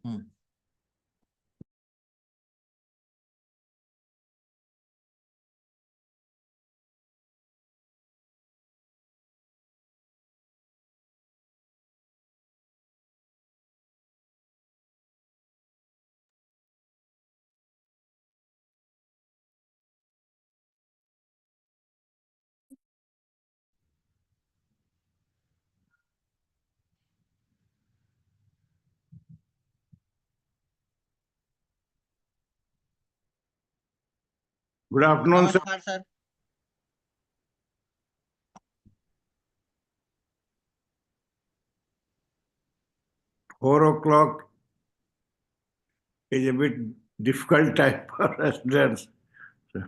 Hmm. Good afternoon, sir. Namaskar, sir. 4 o'clock is a bit difficult time for students. So,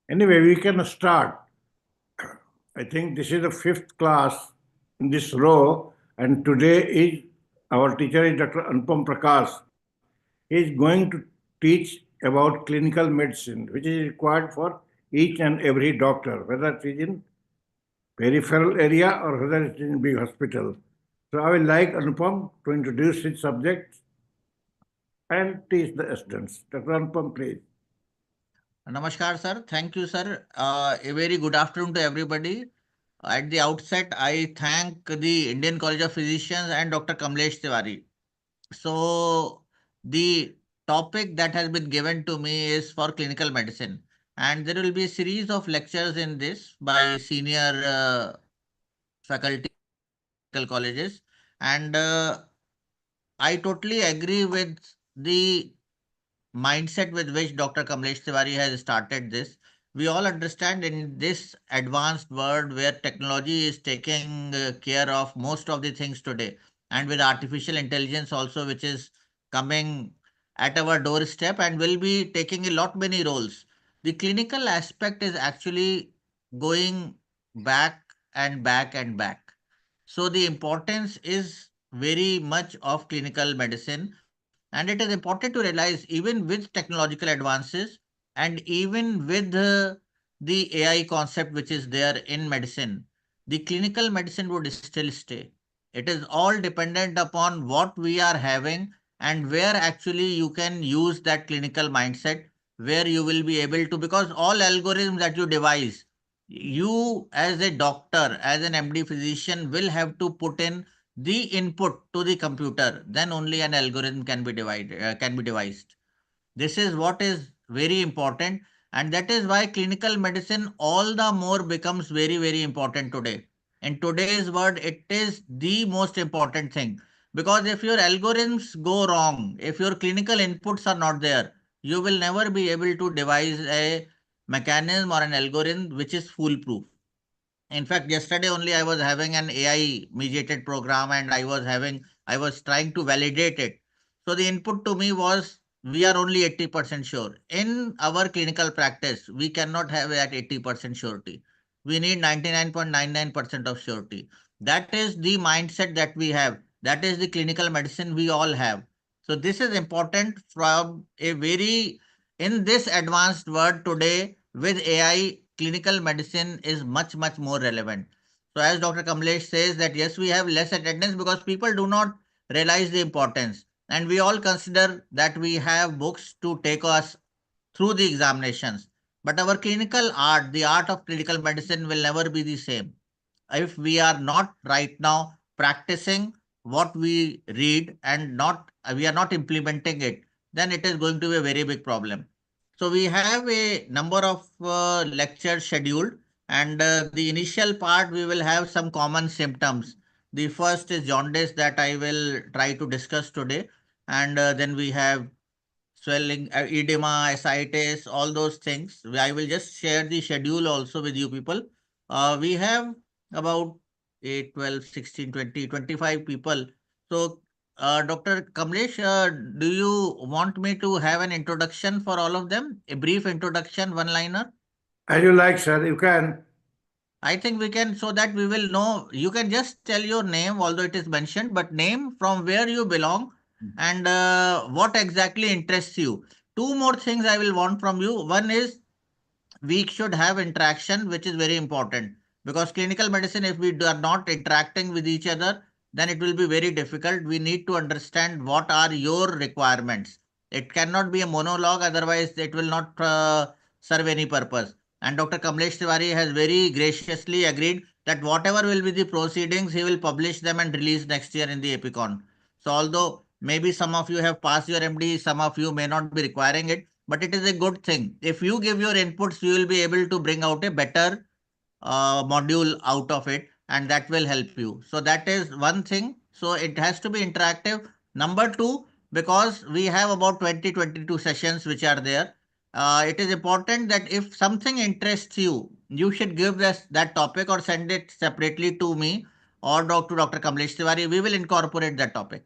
anyway, we can start. I think this is the fifth class in this row, and today is our teacher is Dr. Anupam Prakash. He is going to teach about clinical medicine, which is required for each and every doctor, whether it is in peripheral area or whether it is in big hospital. So I will like Anupam to introduce his subject and teach the students. Dr. Anupam, please. Namaskar, sir. Thank you, sir. A very good afternoon to everybody. At the outset, I thank the Indian College of Physicians and Dr. Kamlesh Tiwari. So, the topic that has been given to me is for clinical medicine, and there will be a series of lectures in this by senior faculty of medical colleges. And I totally agree with the mindset with which Dr. Kamlesh Tiwari has started this. We all understand in this advanced world where technology is taking care of most of the things today, and with artificial intelligence also, which is coming at our doorstep and will be taking a lot many roles. The clinical aspect is actually going back and back and back. So the importance is very much of clinical medicine, and it is important to realize even with technological advances and even with the AI concept which is there in medicine, the clinical medicine would still stay. It is all dependent upon what we are having and where actually you can use that clinical mindset, where you will be able to, because all algorithms that you devise, you as a doctor, as an MD physician, will have to put in the input to the computer, then only an algorithm can be devised. This is what is very important, and that is why clinical medicine all the more becomes very, very important today. In today's world, it is the most important thing, because if your algorithms go wrong, if your clinical inputs are not there, you will never be able to devise a mechanism or an algorithm which is foolproof. In fact, yesterday only I was having an AI mediated program, and I was trying to validate it. So the input to me was, we are only 80% sure. In our clinical practice, we cannot have that 80% surety. We need 99.99% of surety. That is the mindset that we have. That is the clinical medicine we all have. So this is important from a very, in this advanced world today with AI, clinical medicine is much, much more relevant. So, as Dr. Kamlesh says, that yes, we have less attendance because people do not realize the importance. And we all consider that we have books to take us through the examinations. But our clinical art, the art of clinical medicine, will never be the same if we are not right now practicing what we read and not we are not implementing it, then it is going to be a very big problem. So we have a number of lectures scheduled, and the initial part we will have some common symptoms. The first is jaundice that I will try to discuss today, and then we have swelling, edema, ascites, all those things. I will just share the schedule also with you people. We have about 8, 12, 16, 20, 25 people. So, Dr. Kamlesh, do you want me to have an introduction for all of them? A brief introduction, one liner? As you like, sir, you can. I think we can, so that we will know. You can just tell your name, although it is mentioned, but name, from where you belong, and what exactly interests you. Two more things I will want from you. One is, we should have interaction, which is very important, because clinical medicine, if we are not interacting with each other, then it will be very difficult. We need to understand what are your requirements. It cannot be a monologue, otherwise it will not serve any purpose. And Dr. Kamlesh Tiwari has very graciously agreed that whatever will be the proceedings, he will publish them and release next year in the Epicon. So although maybe some of you have passed your MD, some of you may not be requiring it, but it is a good thing. If you give your inputs, you will be able to bring out a better module out of it, and that will help you. So that is one thing. So it has to be interactive. Number two, because we have about 20-22 sessions which are there, it is important that if something interests you, you should give that topic or send it separately to me or to Dr. Kamlesh Tiwari. We will incorporate that topic.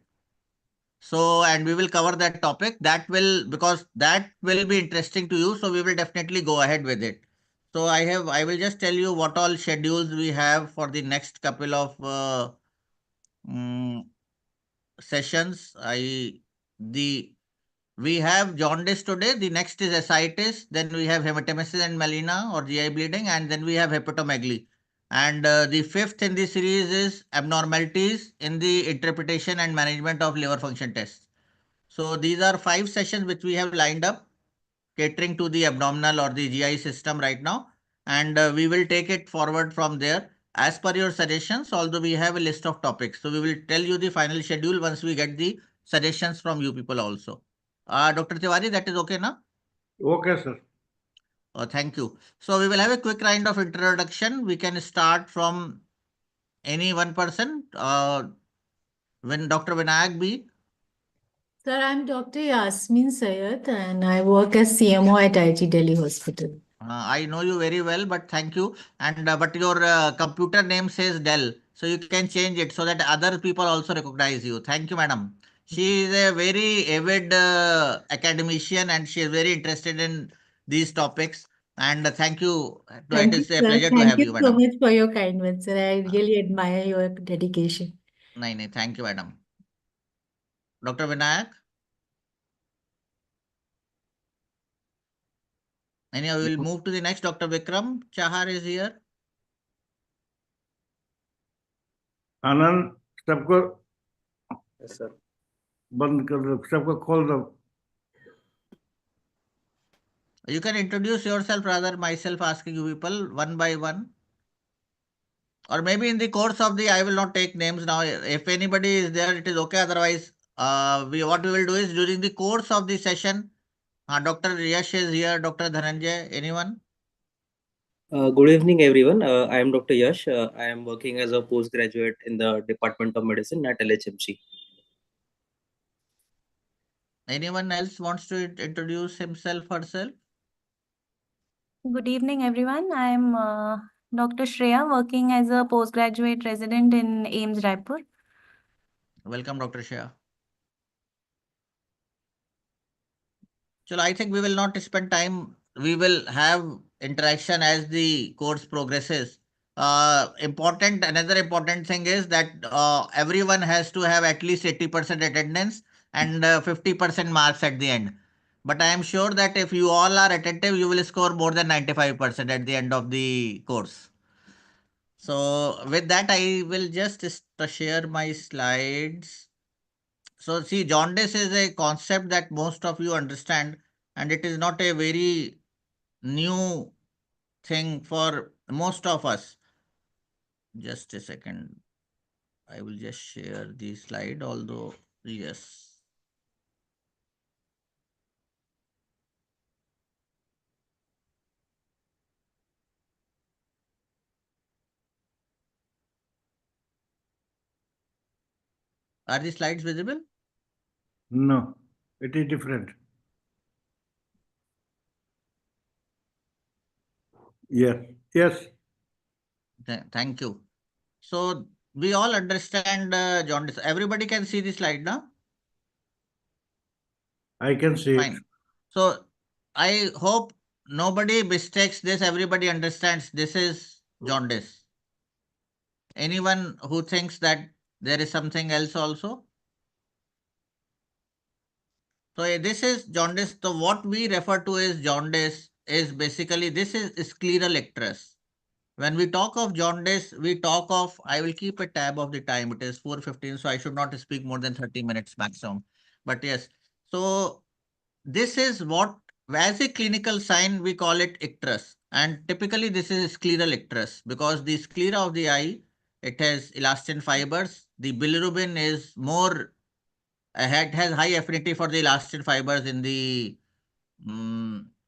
So, and we will cover that topic. That will, because that will be interesting to you. So we will definitely go ahead with it. So I will just tell you what all schedules we have for the next couple of mm, sessions. We have jaundice today. The next is ascites. Then we have hematemesis and melena or GI bleeding, and then we have hepatomegaly. And the fifth in the series is abnormalities in the interpretation and management of liver function tests. So these are 5 sessions which we have lined up, catering to the abdominal or the GI system right now. And we will take it forward from there as per your suggestions, although we have a list of topics. So we will tell you the final schedule once we get the suggestions from you people also. Dr. Tiwari, that is okay now? Okay, sir. Thank you. So we will have a quick round of introduction. We can start from any one person. When Dr. Vinayak B. Sir, I'm Dr. Yasmin Sayed and I work as CMO at IG Delhi Hospital. I know you very well, but thank you. And but your computer name says Dell, so you can change it so that other people also recognize you. Thank you, madam. She is a very avid academician, and she is very interested in these topics. And thank you. It Thank you, is a sir. pleasure to Thank have you you, so madam. much for your kind words, sir. I really admire your dedication. Thank you, madam. Dr. Vinayak. Anyhow, we will move to the next. Dr. Vikram Chahar is here. आनंद सबको Yes, sir. बंद कर दो, सबको खोल दो. You can introduce yourself rather myself asking you people one by one. Or maybe in the course of the, I will not take names now. If anybody is there, it is okay. Otherwise, what we will do is during the course of the session, Dr. Yash is here, Dr. Dhananjay, anyone? Good evening, everyone. I am Dr. Yash. I am working as a postgraduate in the Department of Medicine at LHMC. Anyone else wants to introduce himself, herself? Good evening, everyone. I'm Dr. Shreya, working as a postgraduate resident in AIMS Raipur. Welcome, Dr. Shah. So I think we will not spend time. We will have interaction as the course progresses. Another important thing is that everyone has to have at least 80% attendance and 50% marks at the end. But I am sure that if you all are attentive, you will score more than 95% at the end of the course. So with that, I will just share my slides. So see, jaundice is a concept that most of you understand, and it is not a very new thing for most of us. Just a second. I will just share the slide, although, yes. Are the slides visible? No, it is different. Yes, yes. Thank you. So we all understand jaundice. Everybody can see the slide now? I can see it. Fine. So I hope nobody mistakes this. Everybody understands this is jaundice. Anyone who thinks that there is something else also? So this is jaundice. So what we refer to as jaundice is basically this is scleral icterus. When we talk of jaundice, we talk of, I will keep a tab of the time. It is 4:15, so I should not speak more than 30 minutes maximum. But yes, so this is what, as a clinical sign, we call it icterus. And typically this is scleral icterus because the sclera of the eye, it has elastin fibers. The bilirubin is more, has high affinity for the elastin fibers in the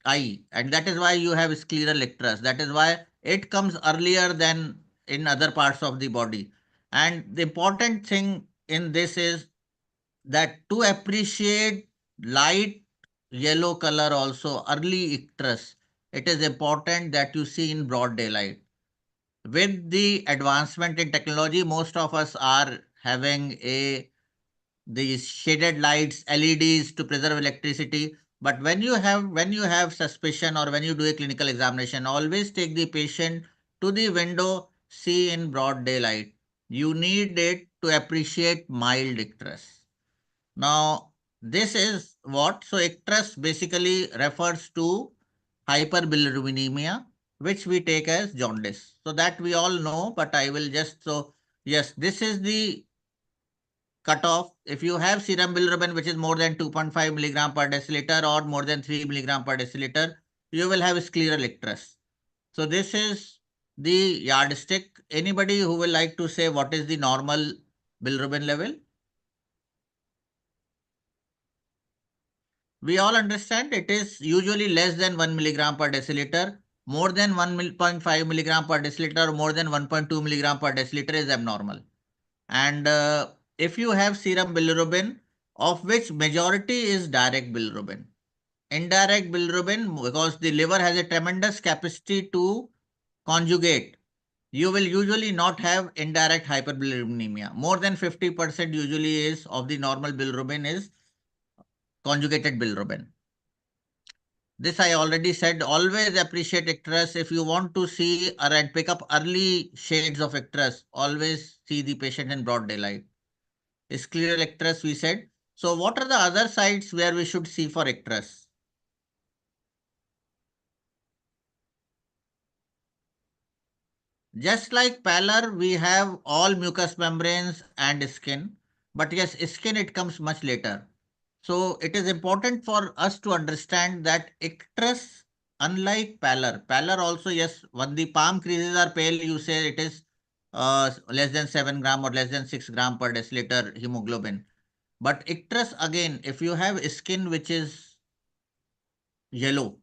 eye. And that is why you have scleral icterus. That is why it comes earlier than in other parts of the body. And the important thing in this is that to appreciate light yellow color also, early icterus, it is important that you see in broad daylight. With the advancement in technology, most of us are having these shaded lights, LEDs to preserve electricity. But when you have suspicion or when you do a clinical examination, always take the patient to the window, see in broad daylight. You need it to appreciate mild icterus. Now, this is what? So, icterus basically refers to hyperbilirubinemia, which we take as jaundice. So, that we all know, but I will just, so yes, this is the cutoff. If you have serum bilirubin, which is more than 2.5 milligram per deciliter or more than 3 milligram per deciliter, you will have scleral icterus. So, this is the yardstick. Anybody who will like to say what is the normal bilirubin level? We all understand it is usually less than 1 milligram per deciliter. More than 1.5 milligram per deciliter or more than 1.2 milligram per deciliter is abnormal. And if you have serum bilirubin, of which majority is direct bilirubin. Indirect bilirubin, because the liver has a tremendous capacity to conjugate, you will usually not have indirect hyperbilirubinemia. More than 50% usually is of the normal bilirubin is conjugated bilirubin. This I already said, always appreciate icterus. If you want to see or and pick up early shades of icterus, always see the patient in broad daylight. Scleral icterus we said. So what are the other sites where we should see for icterus? Just like pallor, we have all mucous membranes and skin. But yes, skin it comes much later. So it is important for us to understand that icterus, unlike pallor also, yes, when the palm creases are pale, you say it is less than 7 gram or less than 6 gram per deciliter hemoglobin. But icterus, again, if you have skin which is yellow,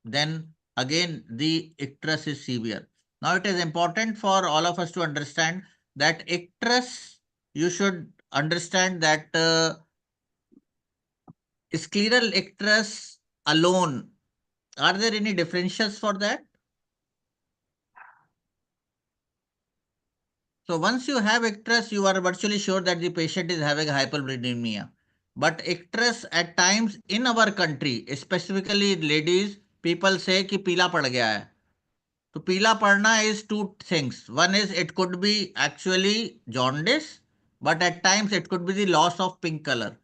then again the icterus is severe. Now it is important for all of us to understand that icterus, you should understand that scleral icterus alone, are there any differentials for that? So once you have icterus, you are virtually sure that the patient is having hyperbilirubinemia. But icterus at times in our country, specifically ladies, people say कि पीला पड़ गया है. So पीला पड़ना is two things. One is it could be actually jaundice, but at times it could be the loss of pink color.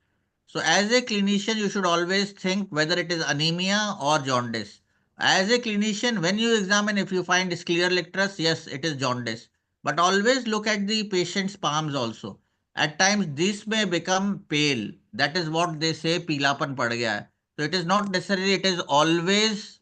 So as a clinician, you should always think whether it is anemia or jaundice. As a clinician, when you examine, if you find scleral icterus, yes, it is jaundice. But always look at the patient's palms also. At times, this may become pale. That is what they say, पीलापन पड़ गया है. So it is not necessarily, it is always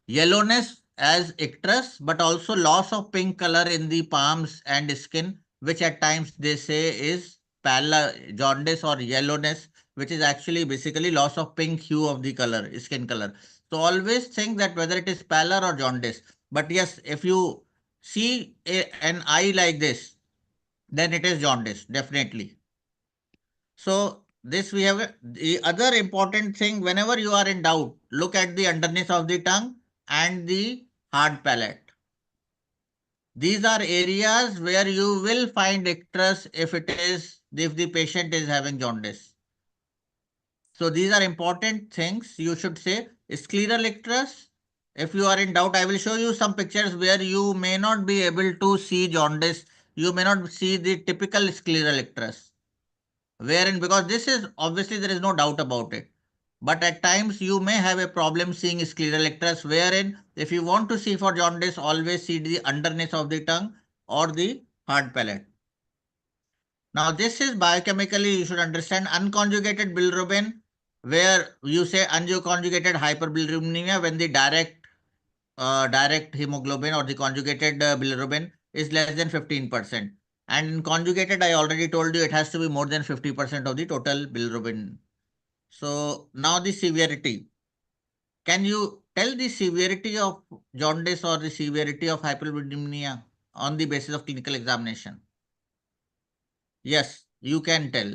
yellowness as icterus, but also loss of pink color in the palms and skin, which at times they say is pallor, jaundice or yellowness, which is actually basically loss of pink hue of the color, skin color. So always think that whether it is pallor or jaundice. But yes, if you see an eye like this, then it is jaundice, definitely. So this we have the other important thing, whenever you are in doubt, look at the underneath of the tongue and the hard palate. These are areas where you will find icterus if the patient is having jaundice. So these are important things you should say. Scleral icterus. If you are in doubt, I will show you some pictures where you may not be able to see jaundice. You may not see the typical scleral icterus. Wherein, because this is obviously there is no doubt about it. But at times you may have a problem seeing scleral icterus, wherein if you want to see for jaundice, always see the underneath of the tongue or the hard palate. Now this is biochemically, you should understand unconjugated bilirubin, where you say unconjugated hyperbilirubinemia when the direct hemoglobin or the conjugated bilirubin is less than 15%. And in conjugated, I already told you it has to be more than 50% of the total bilirubin. So now the severity. Can you tell the severity of jaundice or the severity of hyperbilirubinemia on the basis of clinical examination? Yes, you can tell.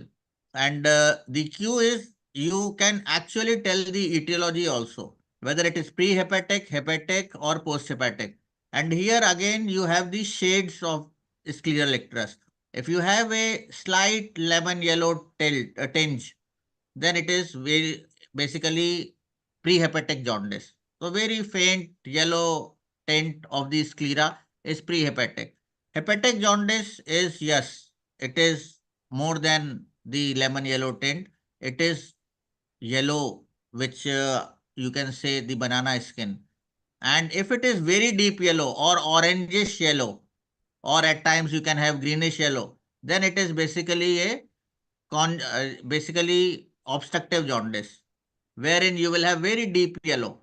And the cue is you can actually tell the etiology also, whether it is pre-hepatic, hepatic, or post-hepatic. And here again, you have the shades of scleral icterus. If you have a slight lemon yellow tinge, then it is very basically prehepatic jaundice. So very faint yellow tint of the sclera is prehepatic. Hepatic jaundice is, yes, it is more than the lemon yellow tint. It is yellow, which you can say the banana skin. And if it is very deep yellow or orangish yellow, or at times you can have greenish yellow, then it is basically a basically obstructive jaundice, wherein you will have very deep yellow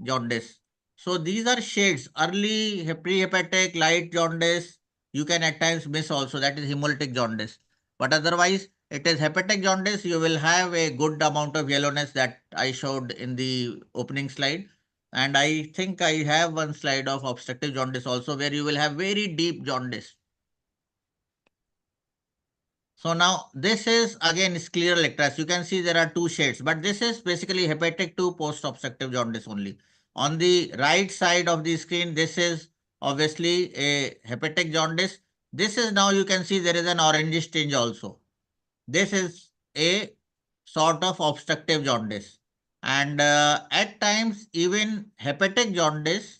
jaundice. So these are shades. Early prehepatic, light jaundice, you can at times miss also. That is hemolytic jaundice. But otherwise, it is hepatic jaundice. You will have a good amount of yellowness that I showed in the opening slide. And I think I have one slide of obstructive jaundice also, where you will have very deep jaundice. So now this is again scleral icterus. You can see there are two shades, but this is basically hepatic to post-obstructive jaundice only. On the right side of the screen, this is obviously a hepatic jaundice. This is now you can see there is an orangish tinge also. This is a sort of obstructive jaundice. And at times even hepatic jaundice,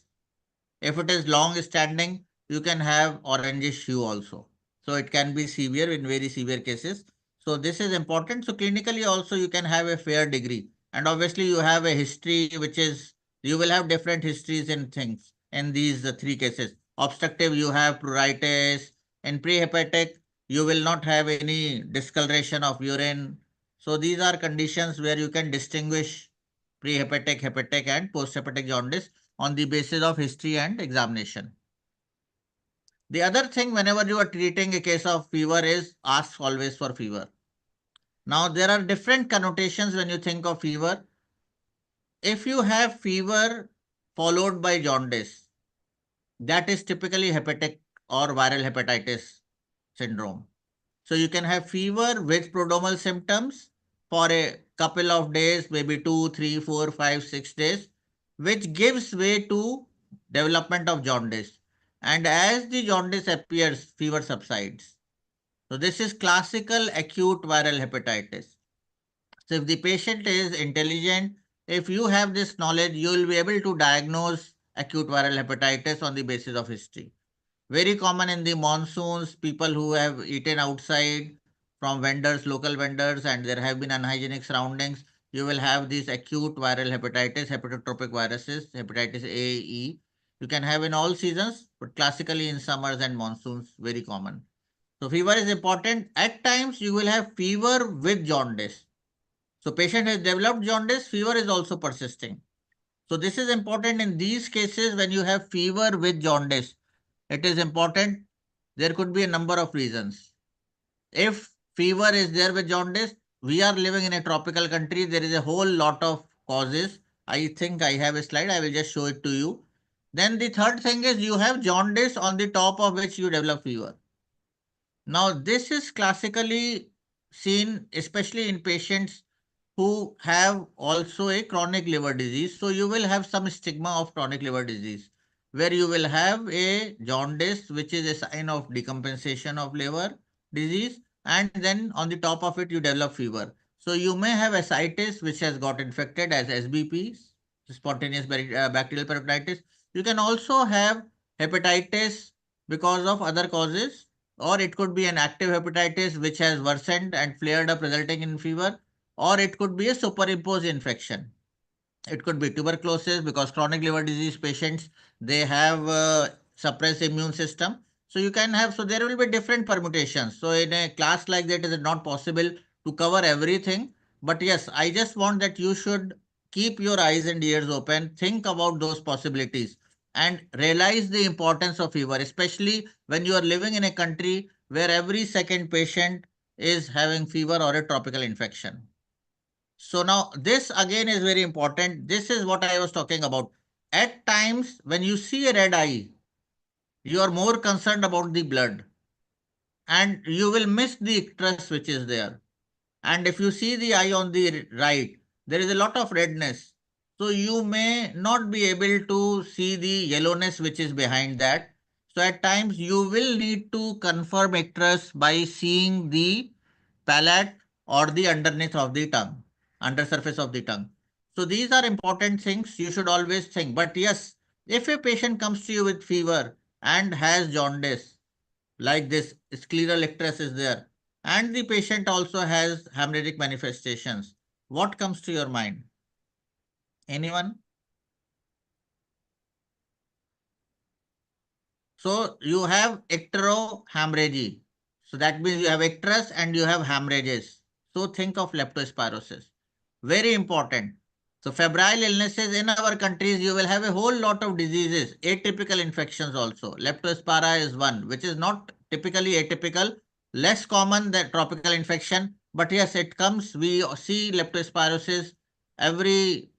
if it is long standing, you can have orangish hue also. So it can be severe in very severe cases. So this is important. So clinically also you can have a fair degree. And obviously you have a history which is, you will have different histories in things in these three cases. Obstructive, you have pruritus. In prehepatic, you will not have any discoloration of urine. So these are conditions where you can distinguish prehepatic, hepatic and posthepatic jaundice on the basis of history and examination. The other thing, whenever you are treating a case of fever, is ask always for fever. Now, there are different connotations when you think of fever. If you have fever followed by jaundice, that is typically hepatic or viral hepatitis syndrome. So you can have fever with prodromal symptoms for a couple of days, maybe 2, 3, 4, 5, 6 days, which gives way to development of jaundice. And as the jaundice appears, fever subsides. So this is classical acute viral hepatitis. So if the patient is intelligent, if you have this knowledge, you will be able to diagnose acute viral hepatitis on the basis of history. Very common in the monsoons, people who have eaten outside from vendors, local vendors, and there have been unhygienic surroundings, you will have these acute viral hepatitis, hepatotropic viruses, hepatitis A, E. You can have in all seasons, but classically in summers and monsoons, very common. So fever is important. At times, you will have fever with jaundice. So patient has developed jaundice, fever is also persisting. So this is important in these cases when you have fever with jaundice. It is important. There could be a number of reasons. If fever is there with jaundice, we are living in a tropical country. There is a whole lot of causes. I think I have a slide. I will just show it to you. Then the third thing is you have jaundice on the top of which you develop fever. Now, this is classically seen, especially in patients who have also a chronic liver disease. So you will have some stigma of chronic liver disease, where you will have a jaundice, which is a sign of decompensation of liver disease, and then on the top of it, you develop fever. So you may have ascites, which has got infected as SBP, spontaneous bacterial peritonitis. You can also have hepatitis because of other causes, or it could be an active hepatitis which has worsened and flared up, resulting in fever. or it could be a superimposed infection. It could be tuberculosis, because chronic liver disease patients, they have suppressed immune system. So you can have, so there will be different permutations. So in a class like that, it is not possible to cover everything. But yes, I just want that you should keep your eyes and ears open, think about those possibilities, and realize the importance of fever, especially when you are living in a country where every second patient is having fever or a tropical infection. So now this again is very important. This is what I was talking about. At times when you see a red eye, you are more concerned about the blood and you will miss the icterus which is there. And if you see the eye on the right, there is a lot of redness. So you may not be able to see the yellowness which is behind that. So at times you will need to confirm icterus by seeing the palate or the underneath of the tongue, under surface of the tongue. So these are important things you should always think. But yes, if a patient comes to you with fever and has jaundice, like this scleral icterus is there, and the patient also has hemorrhagic manifestations, what comes to your mind? Anyone? So you have icterohemorrhage. So that means you have icterus and you have hemorrhages. So think of leptospirosis. Very important. So febrile illnesses in our countries, you will have a whole lot of diseases, atypical infections also. Leptospira is one, which is not typically atypical, less common than tropical infection. But yes, it comes. We see leptospirosis every,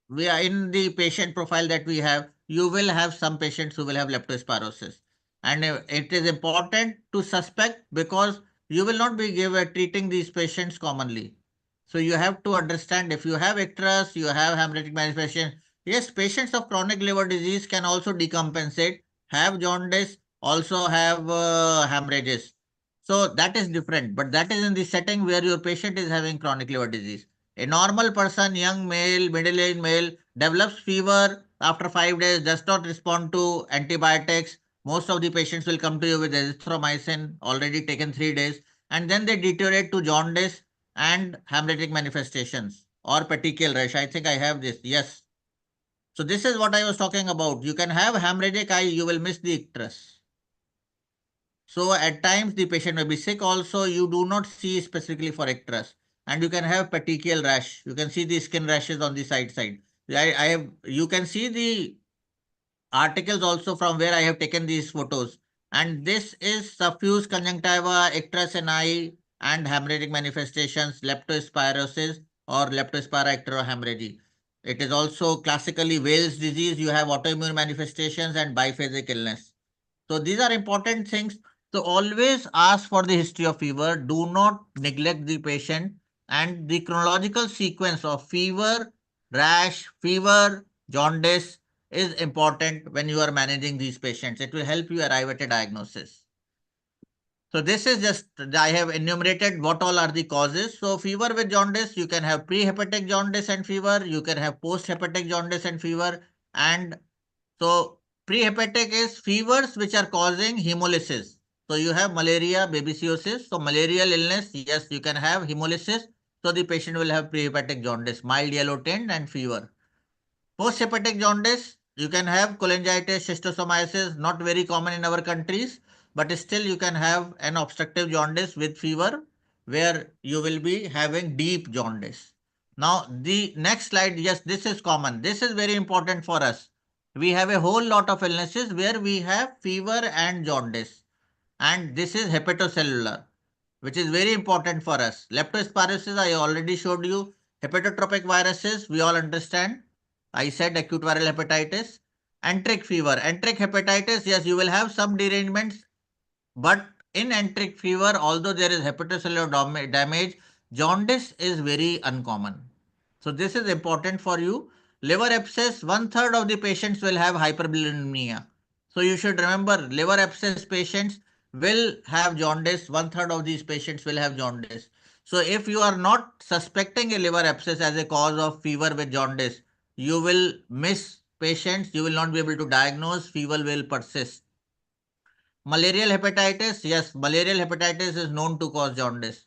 we are in the patient profile that we have, you will have some patients who will have leptospirosis. And it is important to suspect because you will not be treating these patients commonly. So you have to understand if you have icterus, you have hemorrhagic manifestation. Yes, patients of chronic liver disease can also decompensate, have jaundice, also have hemorrhages. So that is different, but that is in the setting where your patient is having chronic liver disease. A normal person, young male, middle-aged male, develops fever after 5 days, does not respond to antibiotics. Most of the patients will come to you with azithromycin, already taken 3 days, and then they deteriorate to jaundice and hemorrhagic manifestations or petechial rash. I think I have this. Yes. So this is what I was talking about. You can have hemorrhagic eye, you will miss the icterus. So at times the patient may be sick also. You do not see specifically for icterus. And you can have petechial rash. You can see the skin rashes on the side. I have, you can see the articles also from where I have taken these photos. And this is suffused conjunctiva, icterus in eye, and hemorrhagic manifestations, leptospirosis or leptospira icterohemorrhage. It is also classically Wales disease. You have autoimmune manifestations and biphasic illness. So these are important things. So always ask for the history of fever. Do not neglect the patient, and the chronological sequence of fever, rash, fever, jaundice is important when you are managing these patients. It will help you arrive at a diagnosis. So this is just, I have enumerated what all are the causes. So fever with jaundice, you can have pre-hepatic jaundice and fever. You can have post-hepatic jaundice and fever. And so pre-hepatic is fevers which are causing hemolysis. So you have malaria, babesiosis. So malarial illness, yes, you can have hemolysis. So the patient will have pre-hepatic jaundice, mild yellow tint and fever. Post-hepatic jaundice, you can have cholangitis, schistosomiasis, not very common in our countries, but still you can have an obstructive jaundice with fever where you will be having deep jaundice. Now, the next slide, yes, this is common. This is very important for us. We have a whole lot of illnesses where we have fever and jaundice, and this is hepatocellular, which is very important for us. Leptospirosis, I already showed you. Hepatotropic viruses, we all understand. I said acute viral hepatitis. Enteric fever. Enteric hepatitis, yes, you will have some derangements, but in enteric fever, although there is hepatocellular damage, jaundice is very uncommon. So this is important for you. Liver abscess, 1/3 of the patients will have hyperbilirubinemia. So you should remember, liver abscess patients will have jaundice. 1/3 of these patients will have jaundice. So if you are not suspecting a liver abscess as a cause of fever with jaundice, you will miss patients. You will not be able to diagnose. Fever will persist. Malarial hepatitis, yes, malarial hepatitis is known to cause jaundice.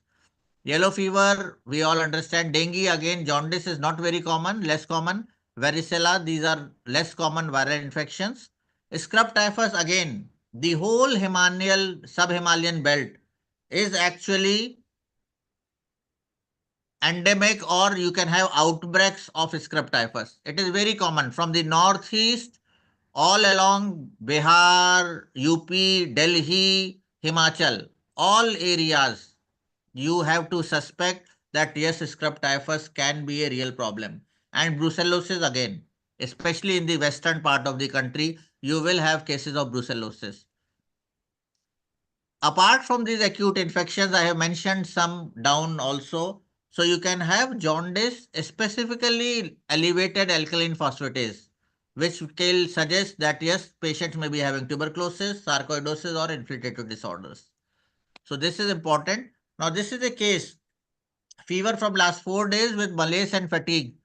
Yellow fever, we all understand. Dengue, again, jaundice is not very common, less common. Varicella, these are less common viral infections. Scrub typhus, again, the whole sub-Himalayan belt is actually endemic, or you can have outbreaks of scrub typhus. It is very common from the northeast all along Bihar, UP, Delhi, Himachal, all areas. You have to suspect that yes, scrub typhus can be a real problem. And brucellosis again, especially in the western part of the country, you will have cases of brucellosis. Apart from these acute infections, I have mentioned some down also. So you can have jaundice, specifically elevated alkaline phosphatase, which will suggest that yes, patients may be having tuberculosis, sarcoidosis, or infiltrative disorders. So this is important. Now this is a case, fever from last 4 days with malaise and fatigue.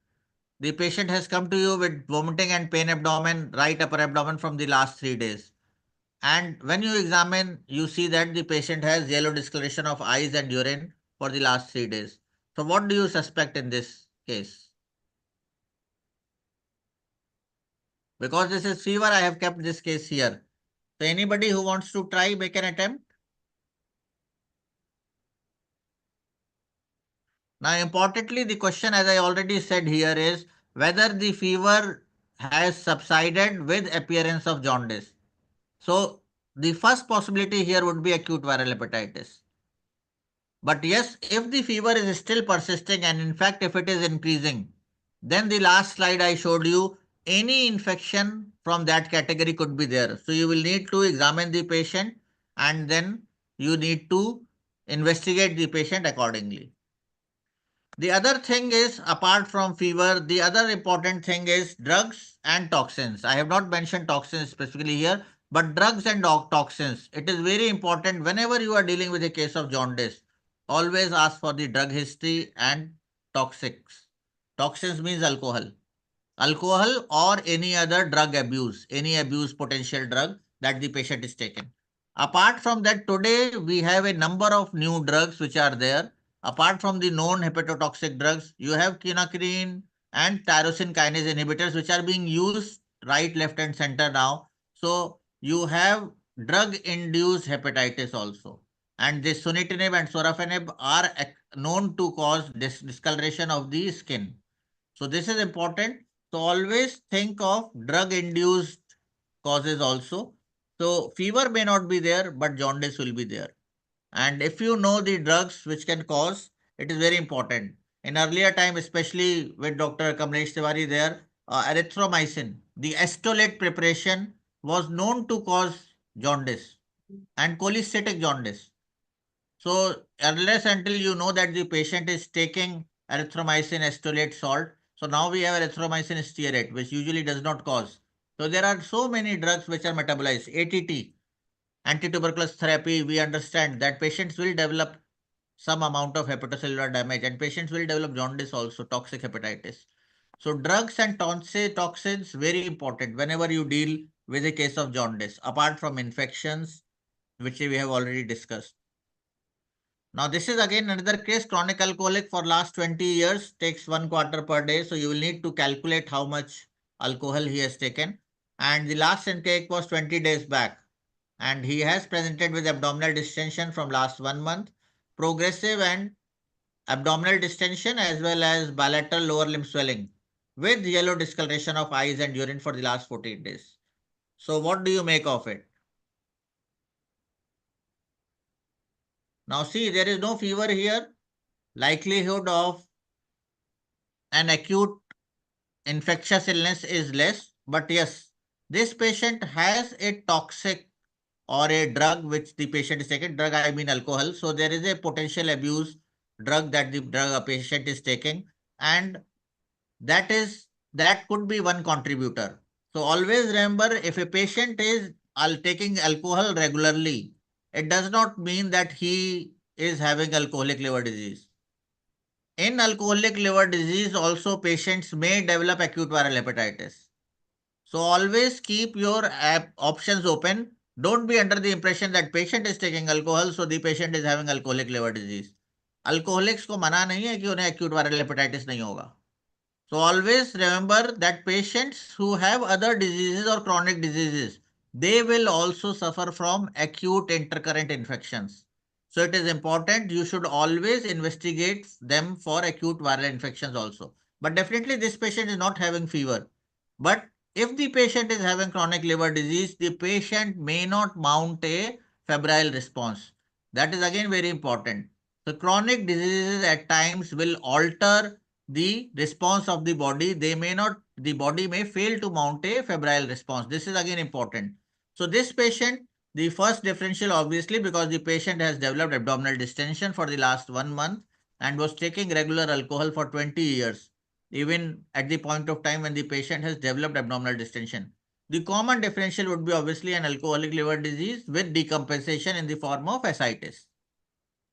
The patient has come to you with vomiting and pain abdomen, right upper abdomen from the last 3 days. And when you examine, you see that the patient has yellow discoloration of eyes and urine for the last 3 days. So what do you suspect in this case? Because this is fever, I have kept this case here. So anybody who wants to try, make an attempt. Now, importantly, the question, as I already said here, is whether the fever has subsided with appearance of jaundice. So the first possibility here would be acute viral hepatitis. But yes, if the fever is still persisting, and in fact, if it is increasing, then the last slide I showed you, any infection from that category could be there. So you will need to examine the patient, and then you need to investigate the patient accordingly. The other thing is, apart from fever, the other important thing is drugs and toxins. I have not mentioned toxins specifically here, but drugs and toxins. It is very important whenever you are dealing with a case of jaundice. Always ask for the drug history and toxics. Toxins means alcohol. Alcohol or any other drug abuse, any abuse potential drug that the patient is taking. Apart from that, today we have a number of new drugs which are there. Apart from the known hepatotoxic drugs, you have quinacrine and tyrosine kinase inhibitors which are being used right, left, and center now. So you have drug-induced hepatitis also. And this sunitinib and sorafenib are known to cause discoloration of the skin. So this is important. So always think of drug-induced causes also. So fever may not be there, but jaundice will be there. And if you know the drugs which can cause, it is very important. In earlier time, especially with Dr. Kamlesh Tiwari there, erythromycin, the estolate preparation was known to cause jaundice and cholestatic jaundice. So unless until you know that the patient is taking erythromycin estolate salt, so now we have erythromycin stearate, which usually does not cause. So there are so many drugs which are metabolized. ATT, anti-tuberculosis therapy, we understand that patients will develop some amount of hepatocellular damage, and patients will develop jaundice also, toxic hepatitis. So drugs and toxins, very important whenever you deal with a case of jaundice, apart from infections, which we have already discussed. Now this is again another case, chronic alcoholic for last 20 years, takes 1 quarter per day. So you will need to calculate how much alcohol he has taken. And the last intake was 20 days back. And he has presented with abdominal distension from last 1 month, progressive and abdominal distension, as well as bilateral lower limb swelling with yellow discoloration of eyes and urine for the last 14 days. So what do you make of it? Now see, there is no fever here. Likelihood of an acute infectious illness is less, but yes, this patient has a toxic or a drug which the patient is taking. Drug, I mean alcohol. So there is a potential abuse drug that the patient is taking, and that could be one contributor. So always remember, if a patient is taking alcohol regularly, it does not mean that he is having alcoholic liver disease. In alcoholic liver disease, also patients may develop acute viral hepatitis. So always keep your options open. Don't be under the impression that patient is taking alcohol, so the patient is having alcoholic liver disease. Alcoholics को मना नहीं है कि उन्हें acute viral hepatitis नहीं होगा. So always remember that patients who have other diseases or chronic diseases, they will also suffer from acute intercurrent infections. So it is important you should always investigate them for acute viral infections also. But definitely this patient is not having fever. But if the patient is having chronic liver disease, the patient may not mount a febrile response. That is again very important. So chronic diseases at times will alter the response of the body. The body may fail to mount a febrile response. This is again important. So this patient, the first differential obviously because the patient has developed abdominal distension for the last 1 month and was taking regular alcohol for 20 years, even at the point of time when the patient has developed abdominal distension. The common differential would be obviously an alcoholic liver disease with decompensation in the form of ascites.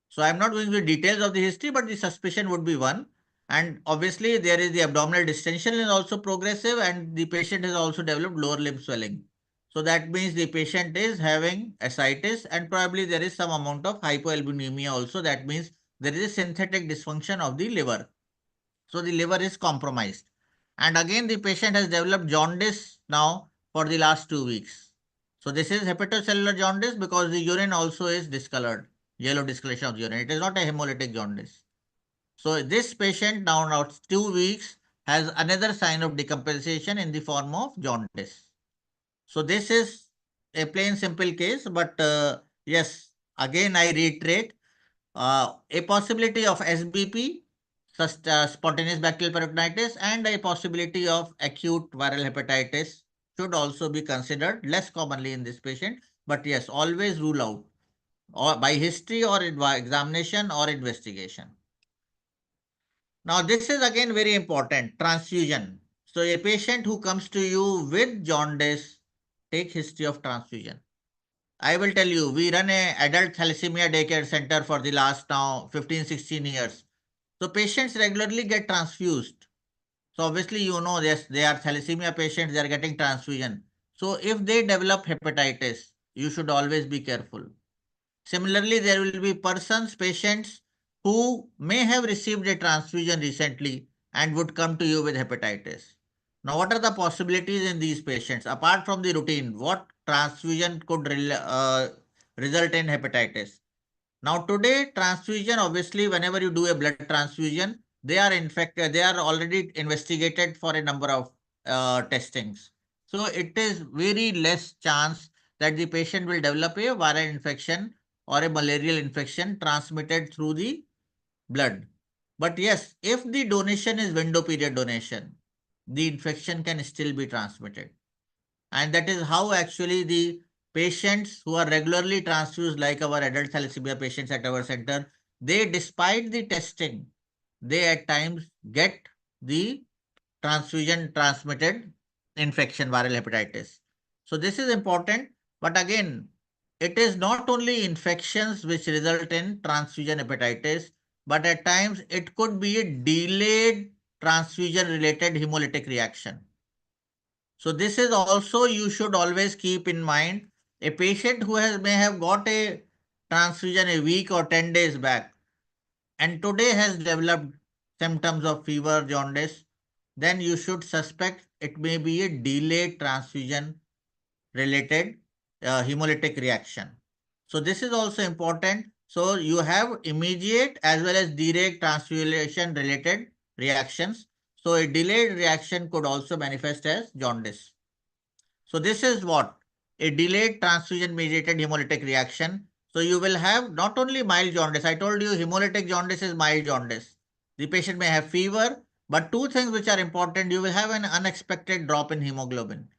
So I am not going into details of the history, but the suspicion would be one. And obviously there is the abdominal distension is also progressive and the patient has also developed lower limb swelling. So that means the patient is having ascites and probably there is some amount of hypoalbuminemia also. That means there is a synthetic dysfunction of the liver. So the liver is compromised. And again the patient has developed jaundice now for the last 2 weeks. So this is hepatocellular jaundice because the urine also is discolored, yellow discoloration of the urine. It is not a hemolytic jaundice. So this patient now 2 weeks has another sign of decompensation in the form of jaundice. So this is a plain simple case, but yes, again I reiterate, a possibility of SBP, spontaneous bacterial peritonitis, and a possibility of acute viral hepatitis should also be considered, less commonly in this patient, but yes, always rule out or by history or examination or investigation. Now this is again very important, transfusion. So a patient who comes to you with jaundice, take history of transfusion. I will tell you, we run a adult thalassemia daycare center for the last now 15-16 years. So patients regularly get transfused. So obviously you know yes, they are thalassemia patients, they are getting transfusion. So if they develop hepatitis, you should always be careful. Similarly, there will be patients who may have received a transfusion recently and would come to you with hepatitis. Now, what are the possibilities in these patients? Apart from the routine, what transfusion could result in hepatitis? Now, today, transfusion, obviously, whenever you do a blood transfusion, they are infected, they are already investigated for a number of testings. So, it is very less chance that the patient will develop a viral infection or a malarial infection transmitted through the blood. But yes, if the donation is window period donation, the infection can still be transmitted. And that is how actually the patients who are regularly transfused, like our adult thalassemia patients at our center, they, despite the testing, they at times get the transfusion transmitted infection, viral hepatitis. So this is important. But again, it is not only infections which result in transfusion hepatitis, but at times it could be a delayed transfusion related hemolytic reaction. So this is also you should always keep in mind. A patient who may have got a transfusion a week or 10 days back and today has developed symptoms of fever, jaundice, then you should suspect it may be a delayed transfusion related hemolytic reaction. So this is also important. So you have immediate as well as direct transfusion related reactions. So a delayed reaction could also manifest as jaundice. So this is what? A delayed transfusion mediated hemolytic reaction. So you will have not only mild jaundice. I told you hemolytic jaundice is mild jaundice. The patient may have fever, but two things which are important, you will have an unexpected drop in hemoglobin.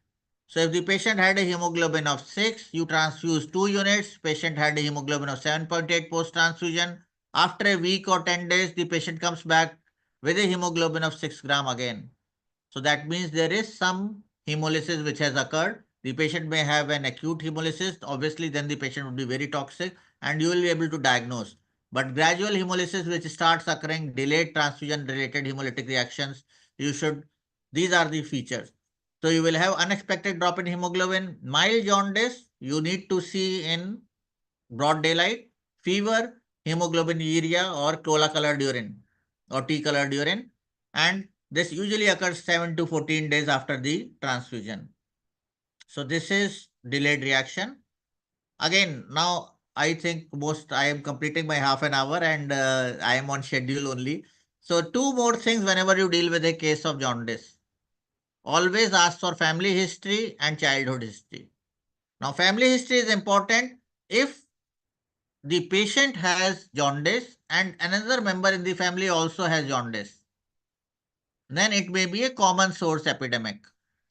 So if the patient had a hemoglobin of 6, you transfuse 2 units, patient had a hemoglobin of 7.8 post-transfusion. After a week or 10 days, the patient comes back with a hemoglobin of 6 gram again. So that means there is some hemolysis which has occurred. The patient may have an acute hemolysis. Obviously, then the patient would be very toxic and you will be able to diagnose. But gradual hemolysis which starts occurring, delayed transfusion related hemolytic reactions, these are the features. So you will have unexpected drop in hemoglobin, mild jaundice, you need to see in broad daylight, fever, hemoglobinuria or cola colored urine or tea colored urine, and this usually occurs 7 to 14 days after the transfusion. So this is delayed reaction. Again, now I think I am completing my half an hour and I am on schedule only. So two more things whenever you deal with a case of jaundice. Always ask for family history and childhood history. Now, family history is important if the patient has jaundice and another member in the family also has jaundice. Then it may be a common source epidemic.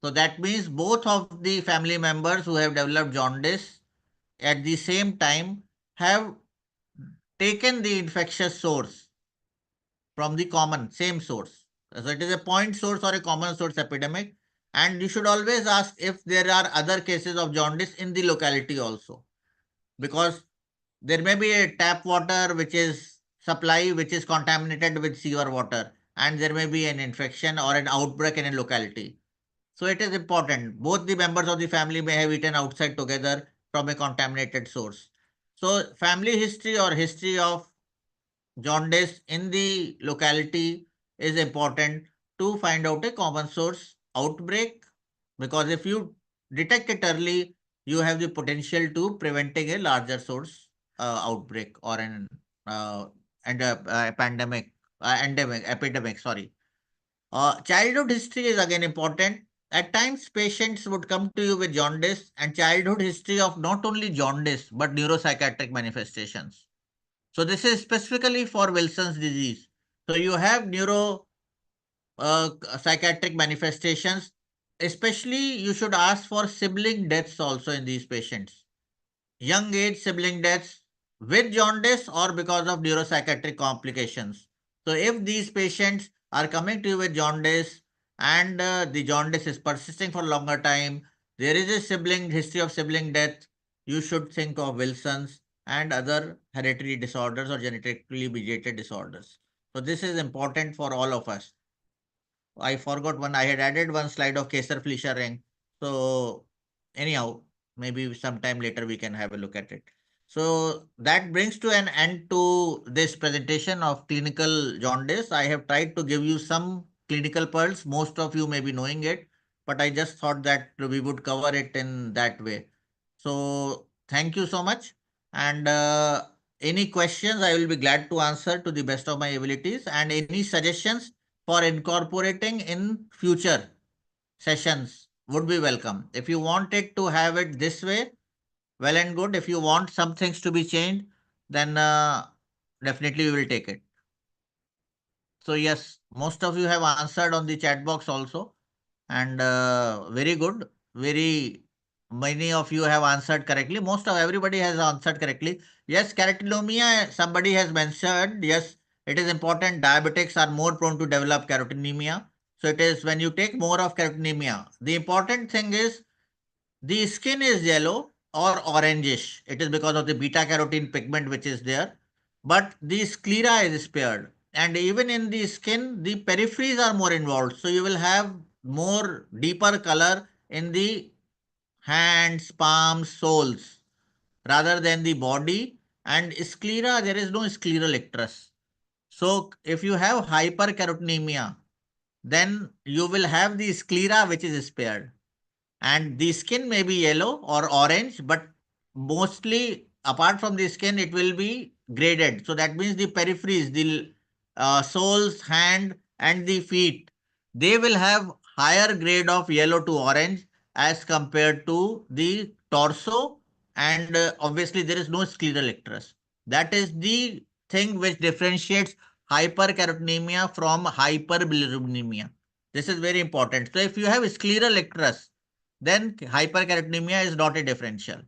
So that means both of the family members who have developed jaundice at the same time have taken the infectious source from the common same source. So it is a point source or a common source epidemic. And you should always ask if there are other cases of jaundice in the locality also. Because there may be a tap water which is supply which is contaminated with sewer water, and there may be an infection or an outbreak in a locality. So it is important. Both the members of the family may have eaten outside together from a contaminated source. So family history or history of jaundice in the locality is important to find out a common source outbreak, because if you detect it early, you have the potential to preventing a larger source outbreak or an and a pandemic endemic epidemic, sorry. Childhood history is again important. At times patients would come to you with jaundice and childhood history of not only jaundice but neuropsychiatric manifestations. So this is specifically for Wilson's disease. So you have neuro psychiatric manifestations. Especially you should ask for sibling deaths also in these patients. Young age sibling deaths with jaundice or because of neuropsychiatric complications. So if these patients are coming to you with jaundice and the jaundice is persisting for longer time, there is a sibling history of sibling death, you should think of Wilson's and other hereditary disorders or genetically mediated disorders. So this is important for all of us. I forgot one. I had added one slide of Kesar-Fleischer ring. So anyhow, maybe sometime later we can have a look at it. So that brings to an end to this presentation of clinical jaundice. I have tried to give you some clinical pearls. Most of you may be knowing it, but I just thought that we would cover it in that way. So thank you so much. And any questions, I will be glad to answer to the best of my abilities, and any suggestions for incorporating in future sessions would be welcome. If you want it to have it this way, well and good. If you want some things to be changed, then definitely we will take it. So yes, most of you have answered on the chat box also, and very good. Very many of you have answered correctly. Most of everybody has answered correctly. Yes, carotenolemia, somebody has mentioned. Yes, it is important. Diabetics are more prone to develop carotenemia. So it is when you take more of carotenemia. The important thing is the skin is yellow or orangish. It is because of the beta carotene pigment which is there. But the sclera is spared. And even in the skin, the peripheries are more involved. So you will have more deeper color in the hands, palms, soles rather than the body. And sclera, there is no scleral icterus. So if you have hypercarotenemia, then you will have the sclera which is spared, and the skin may be yellow or orange, but mostly apart from the skin it will be graded. So that means the peripheries, the soles, hand and the feet, they will have higher grade of yellow to orange as compared to the torso, and obviously there is no scleral icterus. That is the thing which differentiates hypercarotenemia from hyperbilirubinemia. This is very important. So if you have scleral icterus, then hypercarotenemia is not a differential.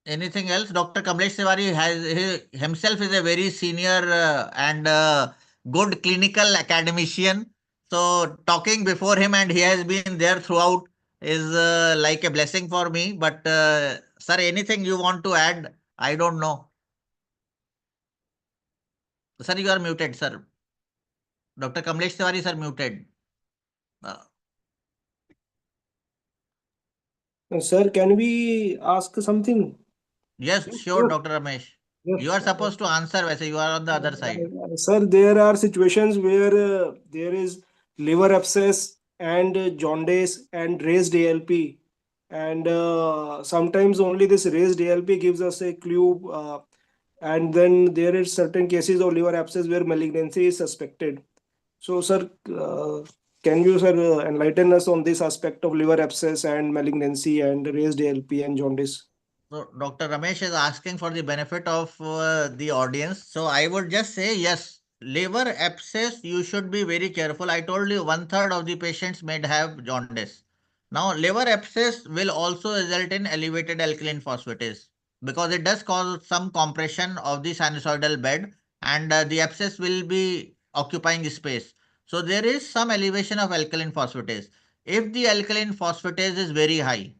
Anything else? Dr. Kamlesh Tiwari himself is a very senior and good clinical academician. So talking before him, and he has been there throughout, is like a blessing for me. But sir, anything you want to add? I don't know. Sir, you are muted, sir. Dr. Kamlesh Tiwari, sir, muted. Uh, Sir, can we ask something? Yes, Yes, sure, Dr. Ramesh. yes. You are supposed to answer, वैसे you are on the other side. Sir, there are situations where there is liver abscess and jaundice and raised ALP, and sometimes only this raised ALP gives us a clue. And then there is certain cases of liver abscess where malignancy is suspected. So, sir, can you, sir, enlighten us on this aspect of liver abscess and malignancy and raised ALP and jaundice? So Dr. Ramesh is asking for the benefit of the audience. So I would just say yes, liver abscess, you should be very careful. I told you one third of the patients may have jaundice. Now, liver abscess will also result in elevated alkaline phosphatase because it does cause some compression of the sinusoidal bed and the abscess will be occupying space. So there is some elevation of alkaline phosphatase. If the alkaline phosphatase is very high,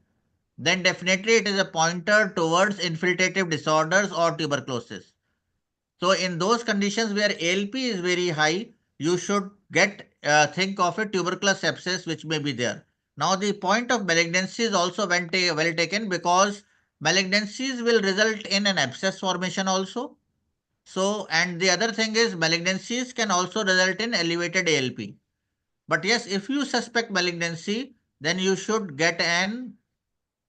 then definitely it is a pointer towards infiltrative disorders or tuberculosis. So in those conditions where ALP is very high, you should think of a tubercular sepsis which may be there. Now the point of malignancy is also well taken because malignancies will result in an abscess formation also. So and the other thing is malignancies can also result in elevated ALP. But yes, if you suspect malignancy, then you should get an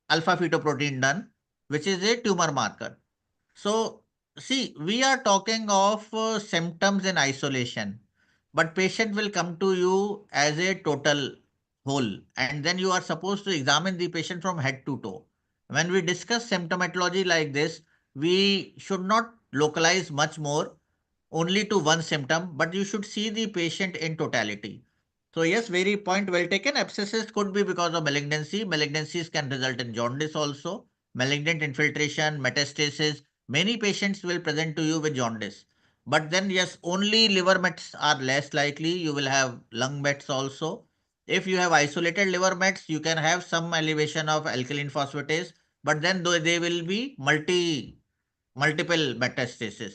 alpha fetoprotein done, which is a tumor marker. So, see, we are talking of symptoms in isolation, but patient will come to you as a total whole, and then you are supposed to examine the patient from head to toe. When we discuss symptomatology like this, we should not localize much more only to one symptom, but you should see the patient in totality. So yes, very point well taken. Abscesses could be because of malignancy. Malignancies can result in jaundice also, malignant infiltration, metastasis. Many patients will present to you with jaundice. But then yes, only liver mets are less likely. You will have lung mets also. If you have isolated liver mets, you can have some elevation of alkaline phosphatase, but then they will be multiple metastasis.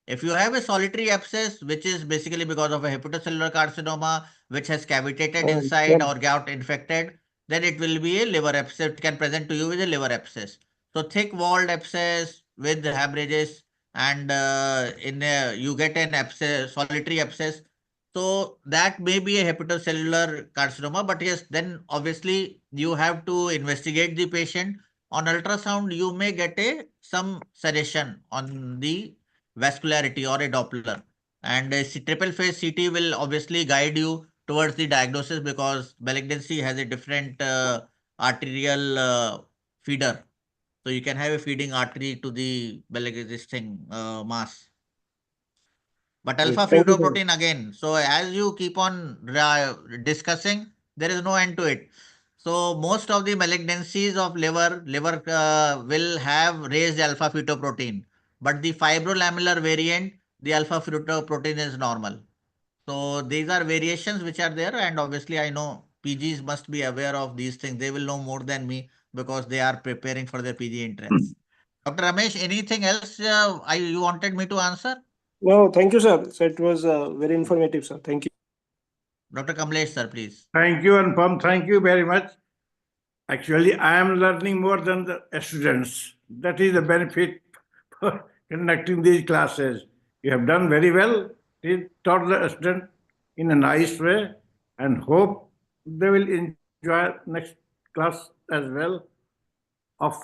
If you have a solitary abscess, which is basically because of a hepatocellular carcinoma, which has cavitated inside Sir, or got infected, then it will be a liver abscess. It can present to you with a liver abscess. So thick walled abscess with hemorrhages, and you get an abscess, solitary abscess. So that may be a hepatocellular carcinoma, but yes, then obviously you have to investigate the patient. On ultrasound, you may get some suggestion on the vascularity or a Doppler. And a triple phase CT will obviously guide you towards the diagnosis because malignancy has a different arterial feeder. So you can have a feeding artery to the this thing mass. But alpha thank you, sir. fetoprotein again. So as you keep on discussing, there is no end to it. So most of the malignancies of liver will have raised alpha fetoprotein. But the fibrolamellar variant, the alpha fetoprotein is normal. So these are variations which are there, and obviously I know PGs must be aware of these things. They will know more than me because they are preparing for their PG entrance. Dr. Ramesh, anything else you wanted me to answer? No, thank you, sir. So it was very informative, sir. Thank you. Dr. Kamlesh, sir, please. Thank you, Anupam. Thank you very much. Actually, I am learning more than the students. That is the benefit for conducting these classes. You have done very well. You taught the student in a nice way and hope they will enjoy next class as well of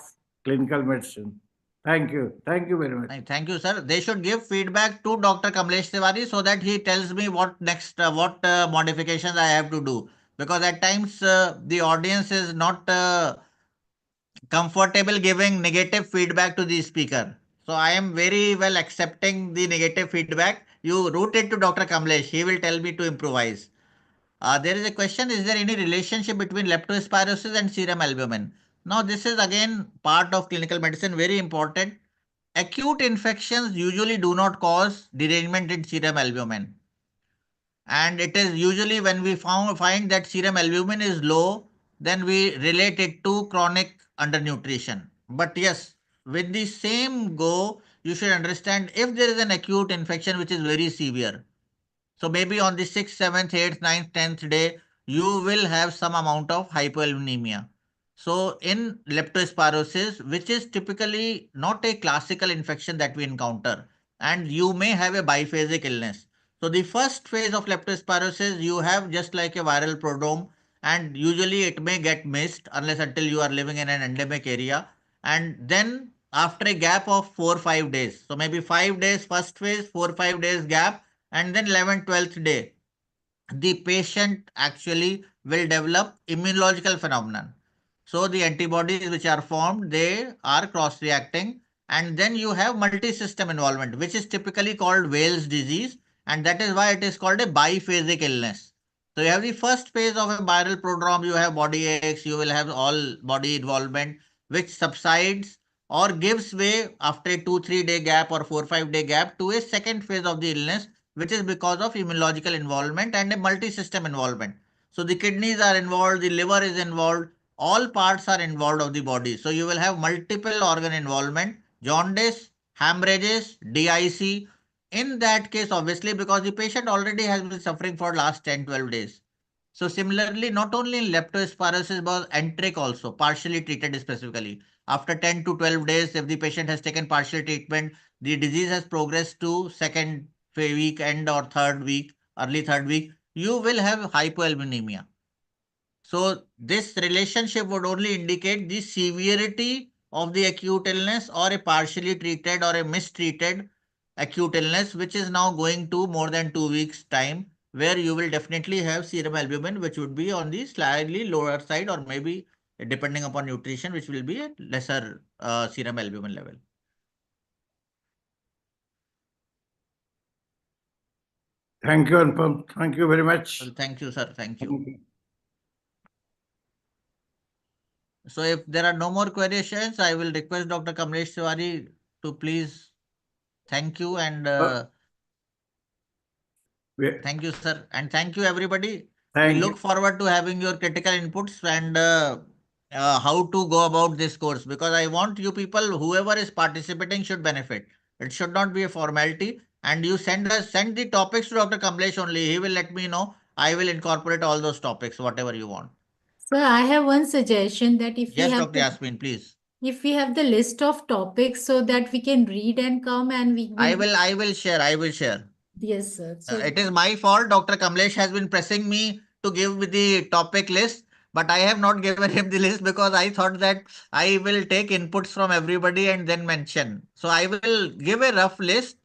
clinical medicine. Thank you. Thank you very much. Thank you, sir. They should give feedback to Dr. Kamlesh Tiwari so that he tells me what next, what modifications I have to do. Because at times the audience is not comfortable giving negative feedback to the speaker. So I am very well accepting the negative feedback. You route it to Dr. Kamlesh. He will tell me to improvise. There is a question, is there any relationship between leptospirosis and serum albumin? Now, this is again part of clinical medicine, very important. Acute infections usually do not cause derangement in serum albumin. And it is usually when we find that serum albumin is low, then we relate it to chronic undernutrition. But yes, with the same go, you should understand if there is an acute infection which is very severe. So maybe on the 6th, 7th, 8th, 9th, 10th day, you will have some amount of hypoalbuminemia. So in leptospirosis, which is typically not a classical infection that we encounter, and you may have a biphasic illness. So the first phase of leptospirosis, you have just like a viral prodrome, and usually it may get missed unless until you are living in an endemic area. And then after a gap of 4 or 5 days, so maybe 5 days first phase, 4 or 5 days gap, and then 11th, 12th day, the patient actually will develop immunological phenomenon. So the antibodies which are formed, they are cross-reacting, and then you have multi-system involvement, which is typically called Wales disease, and that is why it is called a biphasic illness. So you have the first phase of a viral prodrome, you have body aches, you will have all body involvement, which subsides or gives way after a 2 or 3 day gap or 4 or 5 day gap to a second phase of the illness, which is because of immunological involvement and a multi-system involvement. So the kidneys are involved, the liver is involved, all parts are involved of the body. So you will have multiple organ involvement, jaundice, hemorrhages, DIC. In that case, obviously, because the patient already has been suffering for last 10 or 12 days. So similarly, not only in leptospirosis, but enteric also, partially treated specifically. After 10 to 12 days, if the patient has taken partial treatment, the disease has progressed to second week end or third week, early third week, you will have hypoalbuminemia. So this relationship would only indicate the severity of the acute illness or a partially treated or a mistreated acute illness, which is now going to more than 2 weeks time, where you will definitely have serum albumin, which would be on the slightly lower side, or maybe depending upon nutrition, which will be a lesser serum albumin level. Thank you, Anupam. Thank you very much. Well, thank you, sir. Thank you. So if there are no more questions, I will request Dr. Kamlesh Tiwari to please. Thank you, and We- thank you, sir. And thank you, everybody. We Thank look you. forward to having your critical inputs and how to go about this course, because I want you people, whoever is participating, should benefit. It should not be a formality. And you send the topics to Dr. Kamlesh only. He will let me know. I will incorporate all those topics, whatever you want. Sir, I have one suggestion that if we Yes, have Dr. Yasmin, please. if we have the list of topics so that we can read and come and we I will. will share. Yes, sir. So It is my fault. Dr. Kamlesh has been pressing me to give the topic list, but I have not given him the list because I thought that I will take inputs from everybody and then mention. So I will give a rough list.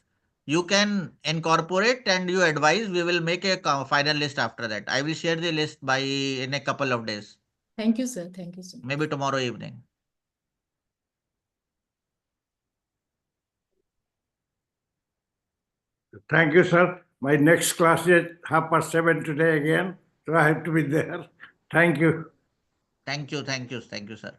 You can incorporate and you advise. We will make a final list after that. I will share the list in a couple of days, thank you, sir. Thank you so much. maybe tomorrow evening. Thank you, sir. My next class is 7:30 today again, so I have to be there. Thank you. Thank you, sir.